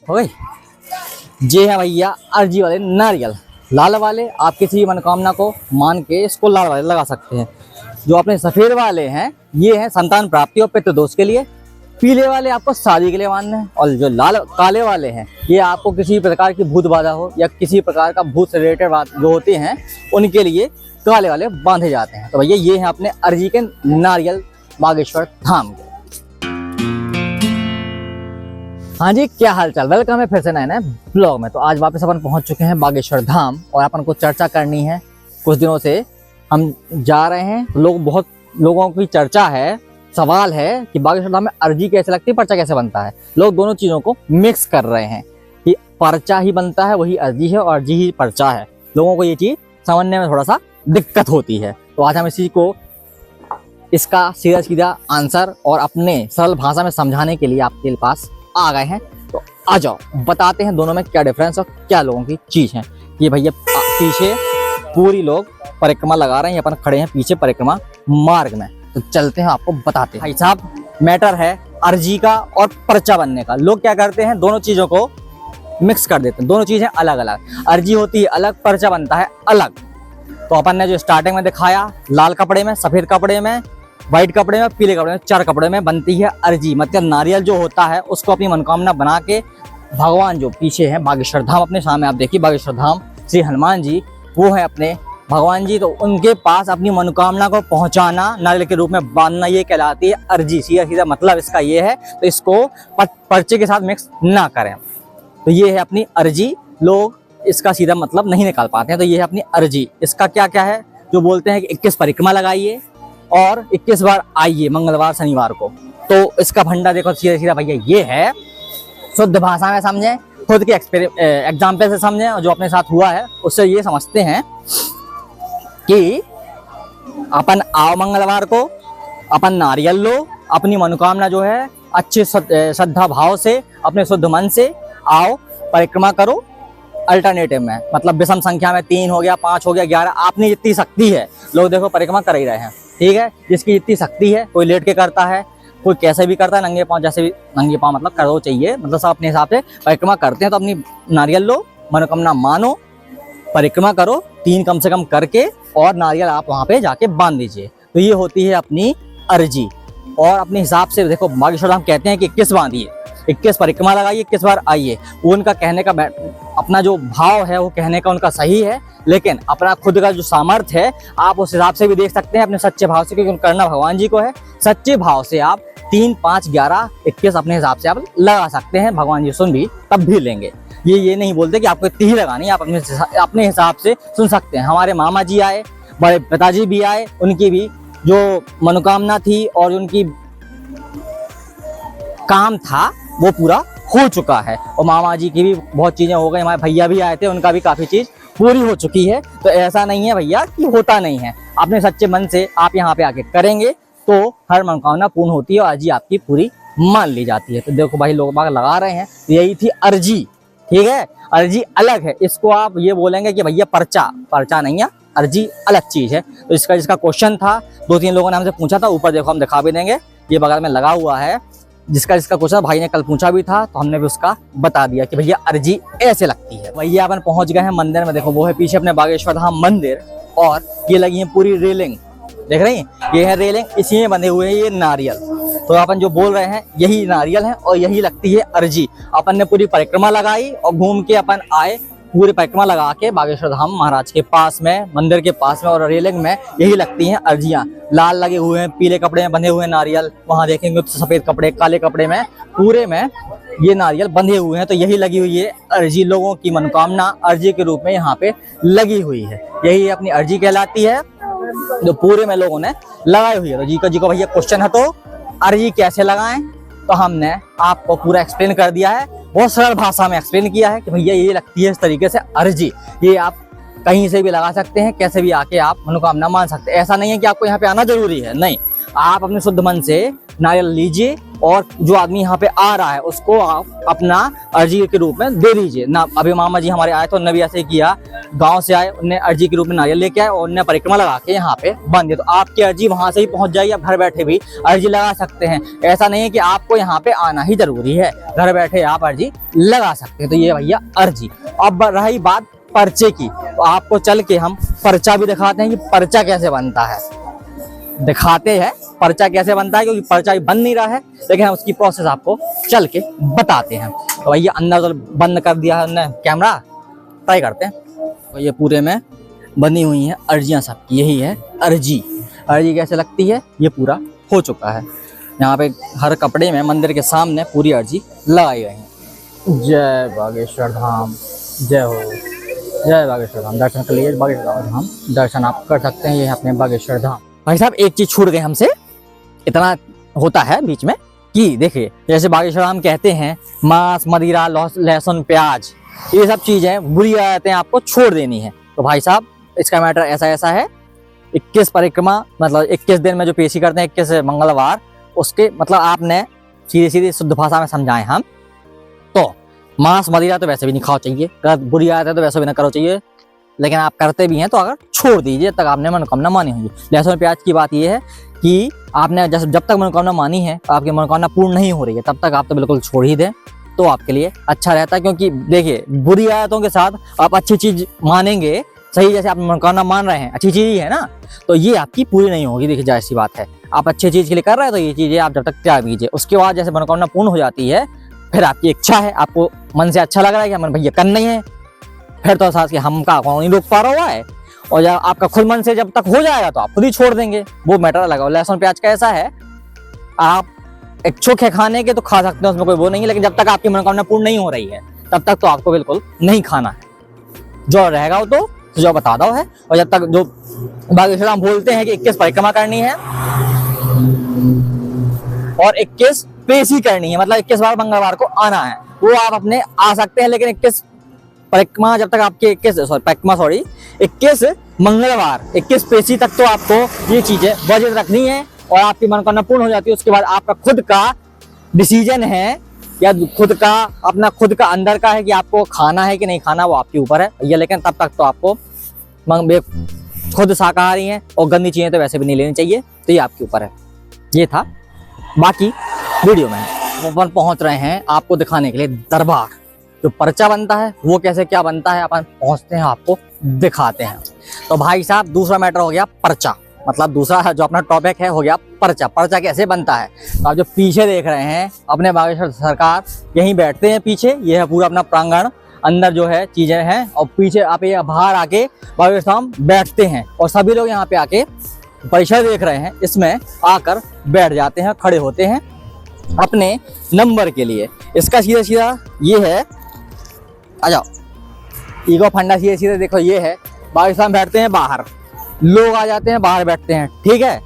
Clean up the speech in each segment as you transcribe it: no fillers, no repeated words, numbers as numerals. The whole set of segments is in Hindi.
हो गई। ये है भैया अर्जी वाले नारियल। लाल वाले आप किसी मनोकामना को मान के इसको लाल वाले लगा सकते हैं। जो अपने सफेद वाले हैं ये हैं संतान प्राप्ति और पितृ दोष के लिए। पीले वाले आपको शादी के लिए मानना है। और जो लाल काले वाले हैं ये आपको किसी प्रकार की भूत बाधा हो या किसी प्रकार का भूत से रिलेटेड बात जो होती हैं उनके लिए काले वाले बांधे जाते हैं। तो भैया ये है अपने अर्जी के नारियल बागेश्वर धाम के। हाँ जी, क्या हाल चाल, वेलकम है फिर से नए ब्लॉग में। तो आज वापस अपन पहुंच चुके हैं बागेश्वर धाम और अपन को चर्चा करनी है। कुछ दिनों से हम जा रहे हैं, बहुत लोगों की चर्चा है, सवाल है कि बागेश्वर धाम में अर्जी कैसे लगती है, पर्चा कैसे बनता है। लोग दोनों चीज़ों को मिक्स कर रहे हैं कि पर्चा ही बनता है वही अर्जी है और अर्जी ही पर्चा है। लोगों को ये चीज़ समझने में थोड़ा सा दिक्कत होती है। तो आज हम इसी को इसका सीधा सीधा आंसर और अपने सरल भाषा में समझाने के लिए आपके पास आ गए हैं। तो आ जाओ बताते हैं दोनों में क्या डिफरेंस और क्या लोगों की चीज है। ये भैया पीछे पूरी लोग परिक्रमा लगा रहे हैं, अपन खड़े हैं पीछे परिक्रमा मार्ग में। तो चलते हैं आपको बताते हैं। भाई साहब मैटर है अर्जी का और पर्चा बनने का। लोग क्या करते हैं दोनों चीजों को मिक्स कर देते हैं, दोनों चीजें अलग अलग। अर्जी होती है अलग, पर्चा बनता है अलग। तो अपन ने जो स्टार्टिंग में दिखाया लाल कपड़े में, सफेद कपड़े में, व्हाइट कपड़े में, पीले कपड़े में, 4 कपड़े में बनती है अर्जी। मतलब नारियल जो होता है उसको अपनी मनोकामना बना के भगवान जो पीछे है बागेश्वर धाम, अपने सामने आप देखिए बागेश्वर धाम, श्री हनुमान जी वो है अपने भगवान जी। तो उनके पास अपनी मनोकामना को पहुंचाना, नारियल के रूप में बांधना, ये कहलाती है अर्जी। सीधा सीधा मतलब इसका ये है। तो इसको पर्चे के साथ मिक्स ना करें। तो ये है अपनी अर्जी। लोग इसका सीधा मतलब नहीं निकाल पाते हैं। तो ये है अपनी अर्जी। इसका क्या क्या है, जो बोलते हैं कि 21 परिक्रमा लगाइए और 21 बार आइए मंगलवार शनिवार को। तो इसका भंडा देखो सीधा सीधा भैया ये है। शुद्ध भाषा में समझें, खुद के एग्जाम्पल से समझें, और जो अपने साथ हुआ है उससे ये समझते हैं कि अपन आओ मंगलवार को, अपन नारियल लो, अपनी मनोकामना जो है अच्छे श्रद्धा भाव से अपने शुद्ध मन से आओ, परिक्रमा करो। अल्टरनेटिव में मतलब विषम संख्या में 3 हो गया, 5 हो गया, 11, आपने जितनी शक्ति है। लोग देखो परिक्रमा कर ही रहे हैं, ठीक है। जिसकी जितनी शक्ति है, कोई लेट के करता है, कोई कैसे भी करता है, नंगे पाँव, जैसे भी नंगे पाँव मतलब करो चाहिए, मतलब सब अपने हिसाब से परिक्रमा करते हैं। तो अपनी नारियल लो, मनोकामना मानो, परिक्रमा करो 3 कम से कम करके, और नारियल आप वहाँ पे जाके बांध दीजिए। तो ये होती है अपनी अर्जी। और अपने हिसाब से देखो बागेश्वर धाम कहते हैं कि 21 बांधिए, 21 परिक्रमा लगाइए, 21 बार आइए। वो उनका कहने का अपना जो भाव है वो कहने का उनका सही है, लेकिन अपना खुद का जो सामर्थ्य है आप उस हिसाब से भी देख सकते हैं अपने सच्चे भाव से, क्योंकि करना भगवान जी को है। सच्चे भाव से आप 3, 5, 11, 21 अपने हिसाब से आप लगा सकते हैं। भगवान जी सुन भी तब भी लेंगे। ये नहीं बोलते कि आपको इतनी ही लगानी है, आप अपने हिसाब से सुन सकते हैं। हमारे मामा जी आए, बड़े पिताजी भी आए, उनकी भी जो मनोकामना थी और उनकी काम था वो पूरा हो चुका है। और मामा जी की भी बहुत चीजें हो गई, हमारे भैया भी आए थे, उनका भी काफी चीज पूरी हो चुकी है। तो ऐसा नहीं है भैया कि होता नहीं है। अपने सच्चे मन से आप यहाँ पे आके करेंगे तो हर मनोकामना पूर्ण होती है और अर्जी आपकी पूरी मान ली जाती है। तो देखो भाई लोग बाग लगा रहे हैं, यही थी अर्जी, ठीक है। अर्जी अलग है, इसको आप ये बोलेंगे कि भैया पर्चा नहीं है, अर्जी अलग चीज है। तो इसका जिसका क्वेश्चन था 2-3 लोगों ने हमसे पूछा था, ऊपर देखो हम दिखा भी देंगे, ये बगल में लगा हुआ है। जिसका क्वेश्चन भाई ने कल पूछा भी था, तो हमने भी उसका बता दिया कि भैया अर्जी ऐसे लगती है। भैया अपन पहुंच गए हैं मंदिर में। देखो वो है पीछे अपने बागेश्वर धाम मंदिर, और ये लगी है पूरी रेलिंग, देख रही हैं, ये है रेलिंग, इसी में बंधे हुए हैं ये नारियल। तो अपन जो बोल रहे हैं यही नारियल है और यही लगती है अर्जी। अपन ने पूरी परिक्रमा लगाई और घूम के अपन आए, पूरी परिक्रमा लगा के बागेश्वर धाम महाराज के पास में, मंदिर के पास में और रेलिंग में यही लगती हैं अर्जियां। लाल लगे हुए हैं, पीले कपड़े में बंधे हुए नारियल, वहां देखेंगे तो सफेद कपड़े, काले कपड़े में, पूरे में ये नारियल बंधे हुए हैं। तो यही लगी हुई है अर्जी। लोगों की मनोकामना अर्जी के रूप में यहाँ पे लगी हुई है, यही अपनी अर्जी कहलाती है, जो पूरे में लोगों ने लगाई हुई है। तो जी को भैया क्वेश्चन है तो अर्जी कैसे लगाएं, तो हमने आपको पूरा एक्सप्लेन कर दिया है, बहुत सरल भाषा में एक्सप्लेन किया है कि भैया ये लगती है इस तरीके से अर्जी। ये आप कहीं से भी लगा सकते हैं, कैसे भी आके आप मनोकामना मान सकते हैं। ऐसा नहीं है कि आपको यहाँ पे आना जरूरी है, नहीं, आप अपने शुद्ध मन से नारियल लीजिए और जो आदमी यहाँ पे आ रहा है उसको आप अपना अर्जी के रूप में दे दीजिए ना। अभी मामा जी हमारे आए तो उन्होंने भी ऐसे ही किया, गांव से आए, उन्हें अर्जी के रूप में नारियल लेके आए और उन्हें परिक्रमा लगा के यहाँ पे बांध दिया। तो आपकी अर्जी वहां से ही पहुंच जाएगी, आप घर बैठे भी अर्जी लगा सकते हैं। ऐसा नहीं है कि आपको यहाँ पे आना ही जरूरी है, घर बैठे आप अर्जी लगा सकते हैं। तो ये भैया अर्जी। अब रही बात पर्चे की, तो आपको चल के हम पर्चा भी दिखाते हैं कि पर्चा कैसे बनता है, दिखाते हैं पर्चा कैसे बनता है, क्योंकि पर्चा भी बन नहीं रहा है, लेकिन हम उसकी प्रोसेस आपको चल के बताते हैं। तो भैया अंदर तो बंद कर दिया है हमने कैमरा, ट्राई करते हैं। तो ये पूरे में बनी हुई हैं अर्जियाँ सबकी, यही है अर्जी। अर्जी कैसे लगती है ये पूरा हो चुका है। यहाँ पे हर कपड़े में मंदिर के सामने पूरी अर्जी लगाई गई है। जय बागेश्वर धाम, जय हो, जय बागेश्वर धाम। दर्शन कर लीजिए बागेश्वर धाम, दर्शन आप कर सकते हैं। ये है अपने बागेश्वर धाम। भाई साहब एक चीज छूट गई हमसे, इतना होता है बीच में कि देखिए जैसे बागेश्वर धाम कहते हैं मांस मदिरा लहसुन प्याज ये सब चीजें बुरी आदतें आपको छोड़ देनी है। तो भाई साहब इसका मैटर ऐसा है, 21 परिक्रमा मतलब 21 दिन में जो पेशी करते हैं 21 मंगलवार, उसके मतलब आपने सीधी शुद्ध भाषा में समझाएं हम तो मांस मदिरा तो वैसे भी नहीं खाओ चाहिए, अगर बुरी आदत है तो वैसे भी ना करो चाहिए, लेकिन आप करते भी हैं तो अगर छोड़ दीजिए तक आपने मनोकामना मानी होगी। लहसुन प्याज की बात यह है कि आपने जब तक मनोकामना मानी है, आपकी मनोकामना पूर्ण नहीं हो रही है, तब तक आप तो बिल्कुल छोड़ ही दें तो आपके लिए अच्छा रहता है। क्योंकि देखिए बुरी आदतों के साथ आप अच्छी चीज मानेंगे, सही जैसे आप मनोकामना मान रहे हैं अच्छी चीज ही है ना, तो ये आपकी पूरी नहीं होगी। देखिए जाहिर सी बात है, आप अच्छी चीज के लिए कर रहे हैं तो ये चीजें आप जब तक त्याग दीजिए। उसके बाद जैसे मनोकामना पूर्ण हो जाती है, फिर आपकी इच्छा है, आपको मन से अच्छा लग रहा है कि हमें भैया करना ही है, फिर तो साथ के हम का कौन नहीं रोक पा रहा हुआ है। और जब आपका खुद मन से जब तक हो जाएगा तो आप खुद ही छोड़ देंगे, वो मैटर अलग है। लहसुन प्याज का ऐसा है, आप इच्छुक है खाने के तो खा सकते हैं, उसमें कोई वो नहीं है, लेकिन जब तक आपकी मनोकामना पूर्ण नहीं हो रही है तब तक तो आपको बिल्कुल नहीं खाना है। जो रहेगा वो तो जो बता दो है। और जब तक जो बागेश्वर धाम बोलते हैं कि 21 परिक्रमा करनी है और 21 पेशी करनी है, मतलब 21 बार मंगलवार को आना है, वो आप अपने आ सकते हैं। लेकिन 21 परिक्रमा जब तक आपके 21 मंगलवार 21 पेशी तक तो आपको ये चीजें वजह रखनी है और आपकी मनोकामना पूर्ण हो जाती है। उसके बाद आपका खुद का डिसीजन है या खुद का अंदर का है कि आपको खाना है कि नहीं खाना, वो आपके ऊपर है भैया। लेकिन तब तक तो आपको खुद शाकाहारी हैं और गंदी चीजें तो वैसे भी नहीं लेनी चाहिए, तो ये आपके ऊपर है। ये था, बाकी वीडियो में अपन पहुंच रहे हैं आपको दिखाने के लिए दरबार। जो पर्चा बनता है वो कैसे क्या बनता है अपन पहुंचते हैं आपको दिखाते हैं। तो भाई साहब दूसरा मैटर हो गया पर्चा, मतलब दूसरा जो अपना टॉपिक है हो गया पर्चा। पर्चा कैसे बनता है, तो आप जो पीछे देख रहे हैं अपने बागेश्वर सरकार यहीं बैठते हैं पीछे, ये है पूरा अपना प्रांगण, अंदर जो है चीजें हैं और पीछे आप ये बाहर आके बागेश्वर धाम बैठते हैं और सभी लोग यहाँ पे आके परिसर देख रहे हैं, इसमें आकर बैठ जाते हैं, खड़े होते हैं अपने नंबर के लिए। इसका सीधा ये है, आ जाओ ईगो फंडा सीधे देखो, ये है बागेश्वर धाम बैठते हैं बाहर, लोग आ जाते हैं बाहर बैठते हैं, ठीक है।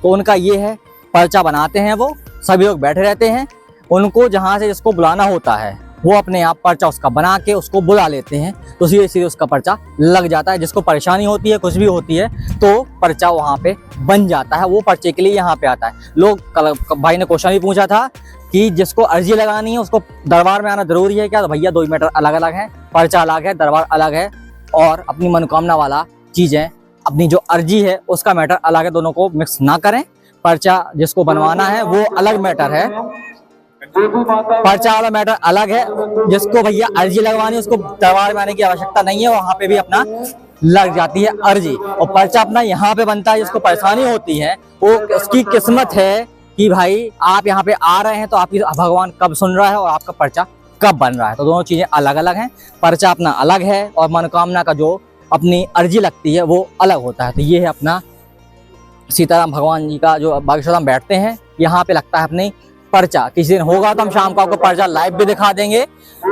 तो उनका ये है पर्चा बनाते हैं, वो सभी लोग बैठे रहते हैं, उनको जहाँ से जिसको बुलाना होता है वो अपने आप पर्चा उसका बना के उसको बुला लेते हैं, तो सीधे उसका पर्चा लग जाता है। जिसको परेशानी होती है कुछ भी होती है तो पर्चा वहाँ पे बन जाता है, वो पर्चे के लिए यहाँ पे आता है। लोग कल भाई ने क्वेश्चन भी पूछा था कि जिसको अर्जी लगानी है उसको दरबार में आना जरूरी है क्या, तो भैया दो मैटर अलग अलग है, पर्चा अलग है, दरबार अलग है, और अपनी मनोकामना वाला चीजें अपनी जो अर्जी है उसका मैटर अलग है, दोनों को मिक्स ना करें। पर्चा जिसको बनवाना है वो अलग मैटर है, पर्चा वाला मैटर अलग है। जिसको भैया अर्जी लगवानी है उसको दरबार में आने की आवश्यकता नहीं है, वहां पे भी अपना लग जाती है अर्जी, और पर्चा अपना यहाँ पे बनता है। जिसको परेशानी होती है वो उसकी किस्मत है कि भाई आप यहाँ पे आ रहे हैं तो आपकी भगवान कब सुन रहा है और आपका पर्चा कब बन रहा है, तो दोनों चीजें अलग अलग हैं। पर्चा अपना अलग है और मनोकामना का जो अपनी अर्जी लगती है वो अलग होता है। तो ये है अपना सीताराम भगवान जी का जो बागेश्वर धाम बैठते हैं, यहाँ पे लगता है अपनी पर्चा। किसी दिन होगा तो हम शाम को आपको पर्चा लाइव भी दिखा देंगे।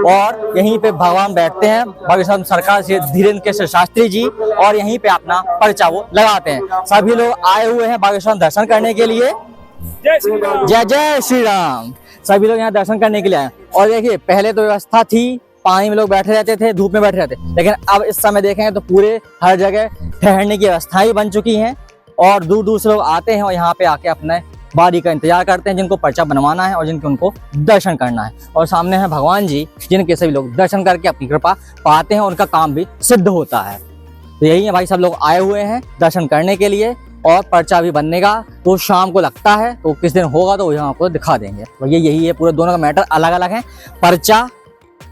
और यहीं पे भगवान बैठते हैं बागेश्वर सरकार से धीरेन्द्र केशर शास्त्री जी, और यहीं पे अपना पर्चा वो लगाते हैं। सभी लोग आए हुए हैं बागेश्वर दर्शन करने के लिए। जय जय श्री राम। सभी लोग यहाँ दर्शन करने के लिए आए। और देखिए पहले तो व्यवस्था थी, पानी में लोग बैठे रहते थे, धूप में बैठे रहते, लेकिन अब इस समय देखेंगे तो पूरे हर जगह ठहरने की व्यवस्थाएं बन चुकी हैं। और दूर दूर से लोग आते हैं और यहाँ पे आके अपने बारी का इंतजार करते हैं, जिनको पर्चा बनवाना है और जिनके उनको दर्शन करना है। और सामने है भगवान जी, जिनके सभी लोग दर्शन करके अपनी कृपा पाते हैं, उनका काम भी सिद्ध होता है। तो यही है भाई, सब लोग आए हुए हैं दर्शन करने के लिए और पर्चा भी बनने का तो शाम को लगता है, तो किस दिन होगा तो हम आपको दिखा देंगे। तो यही है, पूरे दोनों का मैटर अलग अलग है। पर्चा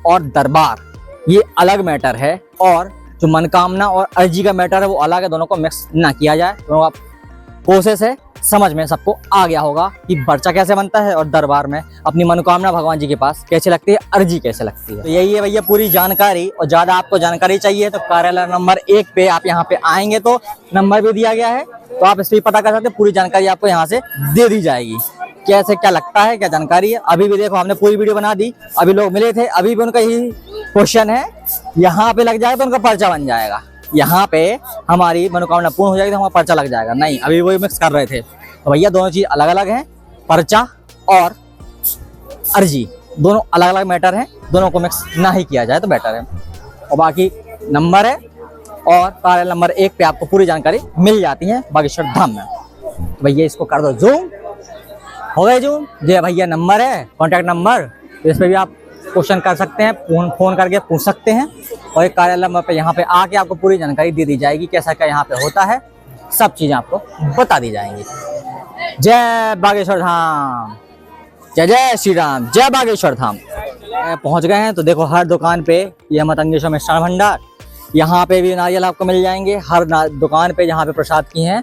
और दरबार ये अलग मैटर है, और जो मनकामना और अर्जी का मैटर है वो अलग है। दोनों को मिक्स ना किया जाए। दोनों का कोशिश है, समझ में सबको आ गया होगा कि पर्चा कैसे बनता है और दरबार में अपनी मनोकामना भगवान जी के पास कैसे लगती है, अर्जी कैसे लगती है। तो यही है भैया पूरी जानकारी। और ज्यादा आपको जानकारी चाहिए तो कार्यालय नंबर 1 पे आप यहाँ पे आएंगे तो नंबर भी दिया गया है, तो आप इस पर पता कर सकते हैं। पूरी जानकारी आपको यहाँ से दे दी जाएगी, कैसे क्या लगता है, क्या जानकारी है। अभी भी देखो हमने पूरी वीडियो बना दी, अभी लोग मिले थे, अभी भी उनका यही क्वेश्चन है, यहाँ पे लग जाएगा तो उनका पर्चा बन जाएगा, यहाँ पे हमारी मनोकामना पूर्ण हो जाएगी तो हमारा पर्चा लग जाएगा। नहीं, अभी वही मिक्स कर रहे थे। तो भैया दोनों चीज अलग अलग हैं, पर्चा और अर्जी दोनों अलग अलग मैटर हैं, दोनों को मिक्स ना ही किया जाए तो बेटर है। और बाकी नंबर है और कार्यालय नंबर 1 पे आपको पूरी जानकारी मिल जाती है बागेश्वर धाम में। तो भैया इसको कर दो जूम, हो गए जूम। ये भैया नंबर है, कॉन्टैक्ट नंबर, इस पर भी आप क्वेश्चन कर सकते हैं, फोन करके पूछ सकते हैं। और एक कार्यालय नंबर पे यहाँ पे आके आपको पूरी जानकारी दे दी जाएगी, कैसा क्या यहाँ पे होता है, सब चीजें आपको बता दी जाएंगी। जय बागेश्वर धाम, जय जय श्री राम, जय बागेश्वर धाम। पहुंच गए हैं तो देखो हर दुकान पे ये मतंगेश्वर मिष्ठान भंडार, यहाँ पे भी नारियल आपको मिल जाएंगे। हर दुकान पे जहाँ पे प्रसाद की है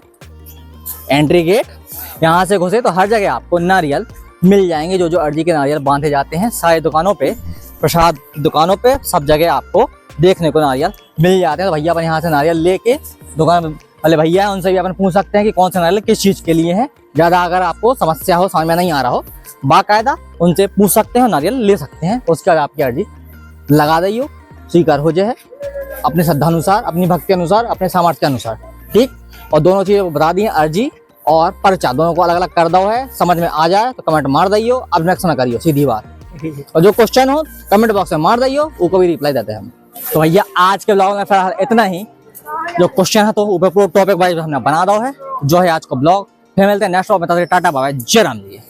एंट्री गेट, यहाँ से घुसे तो हर जगह आपको नारियल मिल जाएंगे। जो जो अर्जी के नारियल बांधे जाते हैं सारी दुकानों पे, प्रसाद दुकानों पे, सब जगह आपको देखने को नारियल मिल जाते हैं। तो भैया अपन यहाँ से नारियल लेके दुकान वाले भैया हैं उनसे भी अपन पूछ सकते हैं कि कौन सा नारियल किस चीज़ के लिए है। ज़्यादा अगर आपको समस्या हो, समझ में नहीं आ रहा हो, बाकायदा उनसे पूछ सकते हैं, नारियल ले सकते हैं। उसके बाद आपकी अर्जी लगा दियो, स्वीकार हो जाए अपने श्रद्धानुसार, अपनी भक्ति अनुसार, अपने सामर्थ्य अनुसार, ठीक। और दोनों चीज़ें बता दी हैं, अर्जी और पर्चा दोनों को अलग अलग कर दो है। समझ में आ जाए तो कमेंट मार दियो, अब नेक्स्ट ना करियो, सीधी बात। और जो क्वेश्चन हो कमेंट बॉक्स में मार दियो, वो को भी रिप्लाई देते हैं हम। तो भैया आज के ब्लॉग में फिलहाल इतना ही। जो क्वेश्चन है तो ऊपर पूरा टॉपिक वाइज हमने बना दो है, जो है आज का ब्लॉग। फिर मिलते हैं नेक्स्ट ब्लॉग में, टाटा बाय, जय राम जी।